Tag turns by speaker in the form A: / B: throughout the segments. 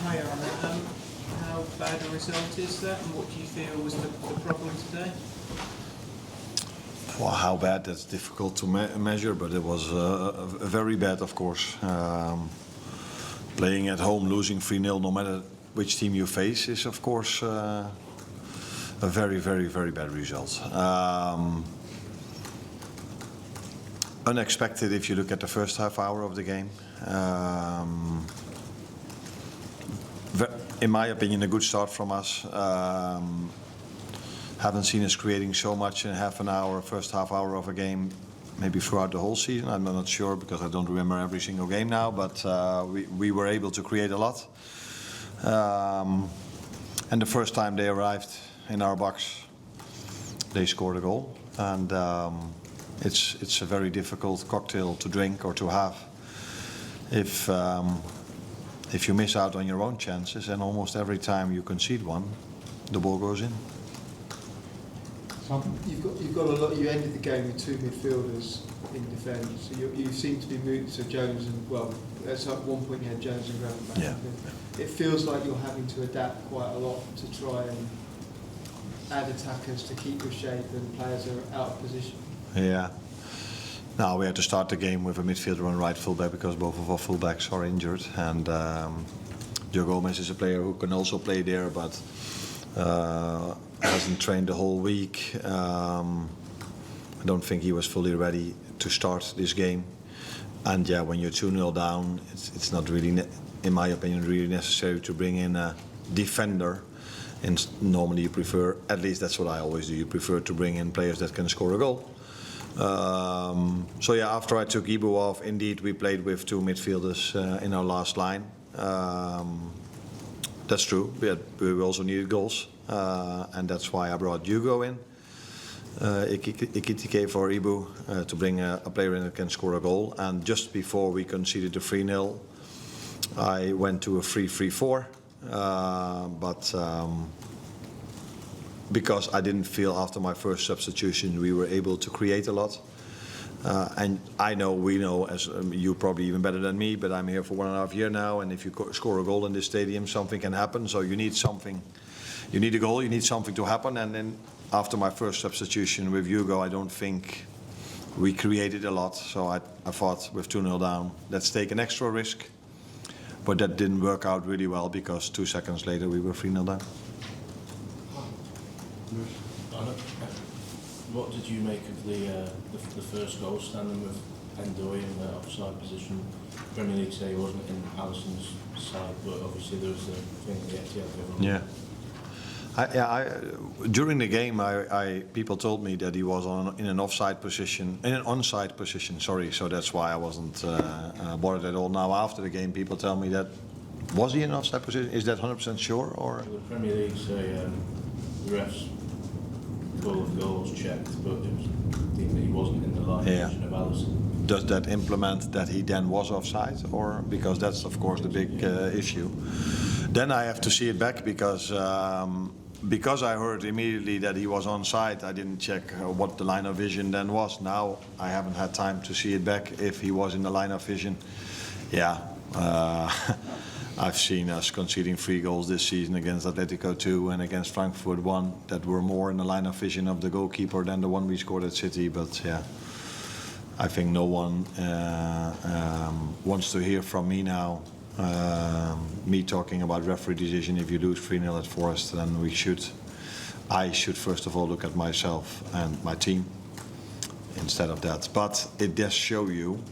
A: Hi Arne, how bad a result is that, and what do you feel was the problem today?
B: Well, how bad, that's difficult to measure, but it was very bad, of course. Playing at home, losing 3-0, no matter which team you face, is of course a very, very, very bad result. Unexpected if you look at the first half hour of the game. In my opinion, a good start from us. Haven't seen us creating so much in half an hour, first half hour of a game, maybe throughout the whole season. I'm not sure because I don't remember every single game now, but we were able to create a lot. And the first time they arrived in our box, they scored a goal. And it's a very difficult cocktail to drink or to have if you miss out on your own chances, and almost every time you concede one, the ball goes in.
C: You've got a lot. You ended the game with two midfielders in defence. So you seem to be moving to Jones and at one point you had Jones and Graham back.
B: Yeah.
C: It feels like you're having to adapt quite a lot to try and add attackers to keep your shape, and players are out of position.
B: Yeah. Now we had to start the game with a midfielder and right fullback because both of our fullbacks are injured, and Joe Gomez is a player who can also play there, but hasn't trained the whole week. I don't think he was fully ready to start this game. And yeah, when you're 2-0 down, it's not really, in my opinion, really necessary to bring in a defender. And normally you prefer, at least that's what I always do, you prefer to bring in players that can score a goal. So yeah, after I took Ibu off, indeed we played with two midfielders in our last line. That's true. We also needed goals, and that's why I brought Hugo in, Ikitike for Ibu, to bring a player in that can score a goal. And just before we conceded the 3-0, I went to a 3-3-4, but because I didn't feel after my first substitution we were able to create a lot. And we know, as you probably even better than me, but I'm here for 1.5 years now, and if you score a goal in this stadium, something can happen. So you need something, you need a goal, you need something to happen. And then after my first substitution with Hugo, I don't think we created a lot. So I thought with 2-0 down, let's take an extra risk. But that didn't work out really well because 2 seconds later we were 3-0 down.
D: What did you make of the first goal, standing with Endoy in the offside position? Premier League say he wasn't in Alisson's side, but obviously there was the thing at the Etihad.
B: Yeah. During the game, people told me that he was in an onside position. Sorry, so that's why I wasn't bothered at all. Now after the game, people tell me that was he in an offside position? Is that 100% sure, or?
D: The Premier League say the refs goal of goals checked, but it was deemed that he wasn't in the line position of Alisson.
B: Does that implement that he then was offside, or because that's of course the big issue? Then I have to see it back because I heard immediately that he was onside. I didn't check what the line of vision then was. Now I haven't had time to see it back if he was in the line of vision. Yeah. I've seen us conceding 3 goals this season against Atletico 2 and against Frankfurt 1 that were more in the line of vision of the goalkeeper than the one we scored at City. But yeah, I think no one wants to hear from me now, me talking about referee decision. If you lose 3-0 at Forest, then I should first of all look at myself and my team instead of that. But it does show you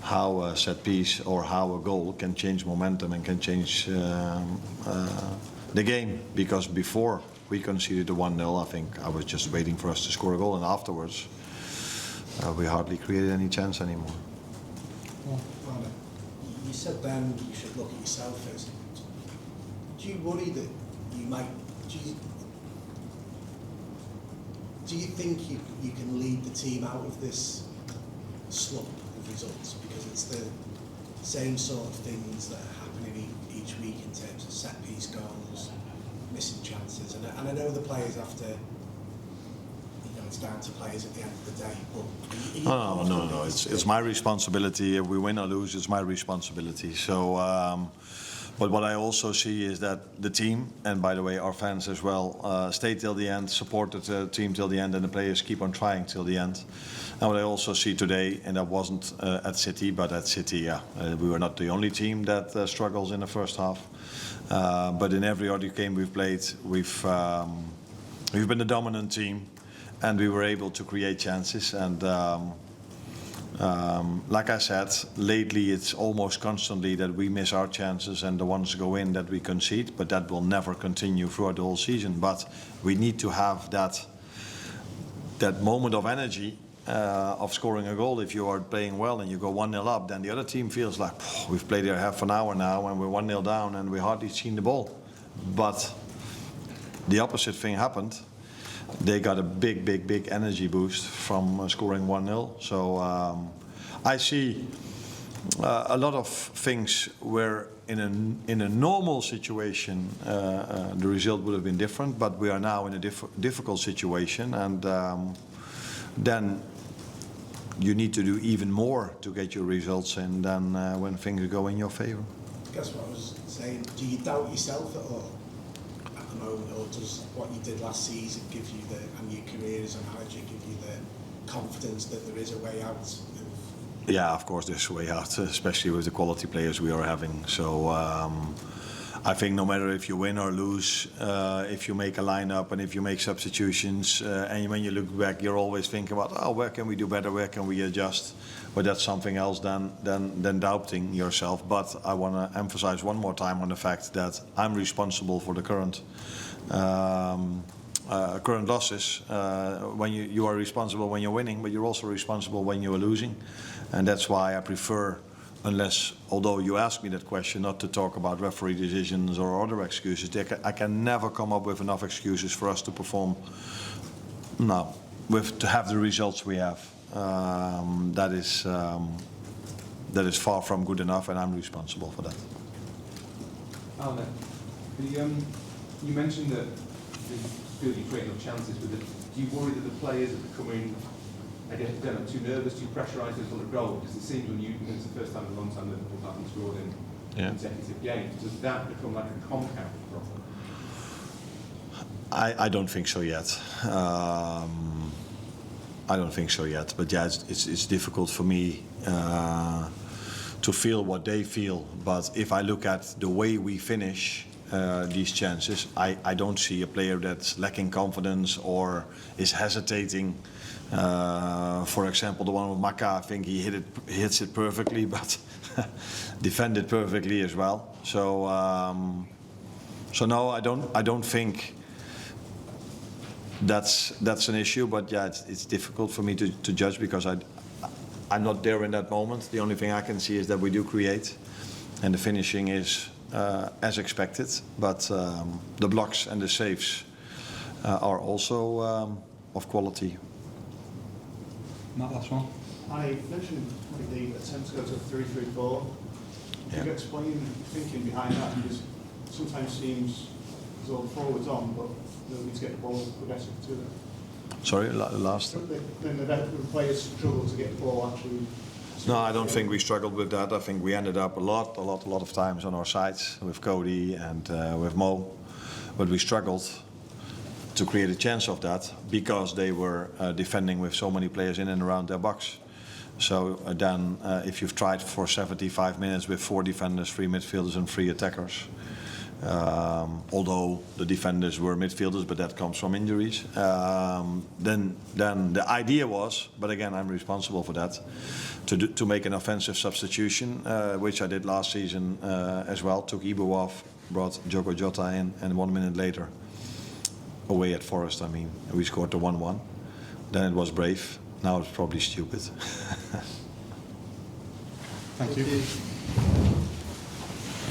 B: how a set piece or how a goal can change momentum and can change the game. Because before we conceded the 1-0, I think I was just waiting for us to score a goal, and afterwards we hardly created any chance anymore.
E: Well, Arne, you said then you should look at yourself first. Do you worry that you might? Do you think you can lead the team out of this slump of results, because it's the same sort of things that are happening each week in terms of set piece goals, missing chances, and I know the players have to, it's down to players at the end of the day, but
B: no, it's my responsibility. If we win or lose, it's my responsibility. So But what I also see is that the team, and by the way, our fans as well, stayed till the end, supported the team till the end, and the players keep on trying till the end. And what I also see today, and that wasn't at City, but at City, we were not the only team that struggles in the first half. But in every other game we've played, we've been the dominant team, and we were able to create chances. And like I said, lately it's almost constantly that we miss our chances and the ones go in that we concede, but that will never continue throughout the whole season. But we need to have that moment of energy of scoring a goal. If you are playing well and you go 1-0 up, then the other team feels like, we've played here half an hour now and we're 1-0 down and we hardly seen the ball. But the opposite thing happened. They got a big energy boost from scoring 1-0. So I see a lot of things where in a normal situation the result would have been different, but we are now in a difficult situation, and then you need to do even more to get your results in than when things go in your favor.
E: That's what I was saying. Do you doubt yourself at all at the moment, or does what you did last season give you and your career as a manager give you the confidence that there is a way out?
B: Yeah, of course there's a way out, especially with the quality players we are having. So I think no matter if you win or lose, if you make a lineup and if you make substitutions, and when you look back, you're always thinking about, where can we do better, where can we adjust? But that's something else than doubting yourself. But I want to emphasize one more time on the fact that I'm responsible for the current losses. When you are responsible when you're winning, but you're also responsible when you are losing, and that's why I prefer, although you ask me that question, not to talk about referee decisions or other excuses. I can never come up with enough excuses for us to perform. No, to have the results we have. That is far from good enough, and I'm responsible for that.
F: Arne, you mentioned that you feel you create enough chances with it. Do you worry that the players are becoming, I guess, too nervous, too pressurised to sort of goal? Because it seems when it's the first time in a long time Liverpool haven't scored in consecutive games. Does that become like a compound problem?
B: I don't think so yet. I don't think so yet. But yeah, it's difficult for me to feel what they feel. But if I look at the way we finish these chances, I don't see a player that's lacking confidence or is hesitating. For example, the one with Maka, I think he hits it perfectly, but defended perfectly as well. So no, I don't think that's an issue. But yeah, it's difficult for me to judge because I'm not there in that moment. The only thing I can see is that we do create, and the finishing is as expected. But the blocks and the saves are also of quality.
G: Matt, last one.
H: I mentioned the attempt to go to 3-3-4. Could you explain the thinking behind that? Because sometimes seems as though the forwards on, but they need to get the ball progressive to them.
B: Sorry, last.
H: Then the players struggle to get the ball actually.
B: No, I don't think we struggled with that. I think we ended up a lot of times on our sides with Cody and with Mo, but we struggled to create a chance of that because they were defending with so many players in and around their box. So then if you've tried for 75 minutes with 4 defenders, 3 midfielders and 3 attackers, although the defenders were midfielders, but that comes from injuries, then the idea was, but again I'm responsible for that, to make an offensive substitution, which I did last season as well. Took Ibu off, brought Diogo Jota in, and 1 minute later, away at Forest, we scored the 1-1. Then it was brave. Now it's probably stupid.
G: Thank you.